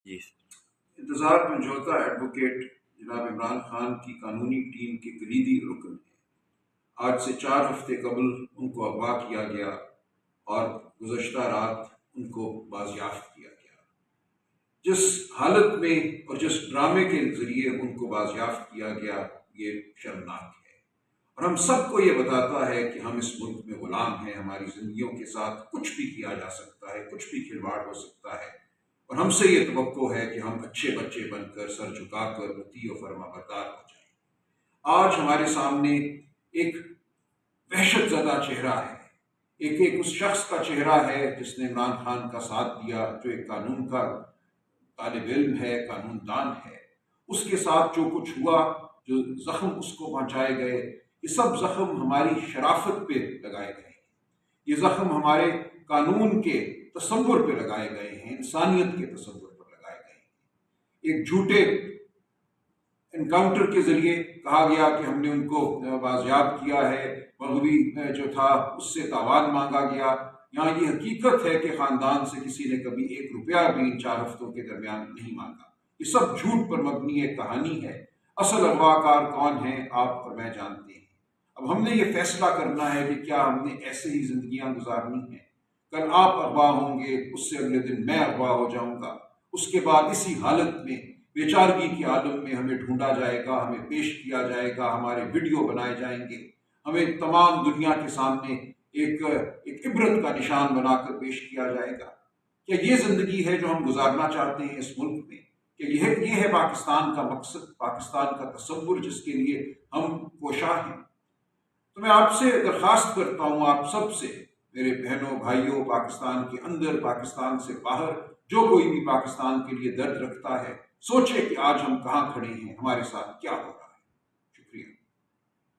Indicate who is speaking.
Speaker 1: جی
Speaker 2: انتظار پنجوتا ایڈوکیٹ جناب عمران خان کی قانونی ٹیم کے کلیدی رکن ہیں۔ آج سے 4 ہفتے قبل ان کو اغوا کیا گیا اور گزشتہ رات ان کو بازیافت کیا گیا۔ جس حالت میں اور جس ڈرامے کے ذریعے ان کو بازیافت کیا گیا، یہ شرمناک ہے اور ہم سب کو یہ بتاتا ہے کہ ہم اس ملک میں غلام ہیں۔ ہماری زندگیوں کے ساتھ کچھ بھی کیا جا سکتا ہے، کچھ بھی کھلواڑ ہو سکتا ہے، اور ہم سے یہ توقع ہے کہ ہم اچھے بچے بن کر سر جھکا کر مطیع و فرما بردار ہو جائیں۔ آج ہمارے سامنے ایک وحشت زدہ چہرہ ہے، ایک اس شخص کا چہرہ ہے جس نے عمران خان کا ساتھ دیا، جو ایک قانون کا طالب علم ہے، قانون دان ہے۔ اس کے ساتھ جو کچھ ہوا، جو زخم اس کو پہنچائے گئے، یہ سب زخم ہماری شرافت پہ لگائے گئے ہیں، یہ زخم ہمارے قانون کے تصور پہ لگائے گئے ہیں، انسانیت کے تصور پر لگائے گئے ہیں۔ ایک جھوٹے انکاؤنٹر کے ذریعے کہا گیا کہ ہم نے ان کو بازیاب کیا ہے، مغوی جو تھا اس سے تاوان مانگا گیا۔ یہاں یہ حقیقت ہے کہ خاندان سے کسی نے کبھی 1 روپیہ بھی ان 4 ہفتوں کے درمیان نہیں مانگا۔ یہ سب جھوٹ پر مبنی ایک کہانی ہے۔ اصل اغوا کار کون ہیں، آپ اور میں جانتے ہیں۔ اب ہم نے یہ فیصلہ کرنا ہے کہ کیا ہم نے ایسے ہی زندگیاں گزارنی ہیں۔ کل آپ اغوا ہوں گے، اس سے اگلے دن میں اغوا ہو جاؤں گا، اس کے بعد اسی حالت میں بے چارگی کے عالم میں ہمیں ڈھونڈا جائے گا، ہمیں پیش کیا جائے گا، ہمارے ویڈیو بنائے جائیں گے، ہمیں تمام دنیا کے سامنے ایک عبرت کا نشان بنا کر پیش کیا جائے گا۔ کیا یہ زندگی ہے جو ہم گزارنا چاہتے ہیں اس ملک میں؟ کہ یہ ہے پاکستان کا مقصد، پاکستان کا تصور جس کے لیے ہم کوشاں ہیں؟ تو میں آپ سے درخواست کرتا ہوں، آپ سب سے، میرے بہنوں بھائیوں، پاکستان کے اندر، پاکستان سے باہر، جو کوئی بھی پاکستان کے لیے درد رکھتا ہے، سوچے کہ آج ہم کہاں کھڑے ہیں، ہمارے ساتھ کیا ہو رہا ہے۔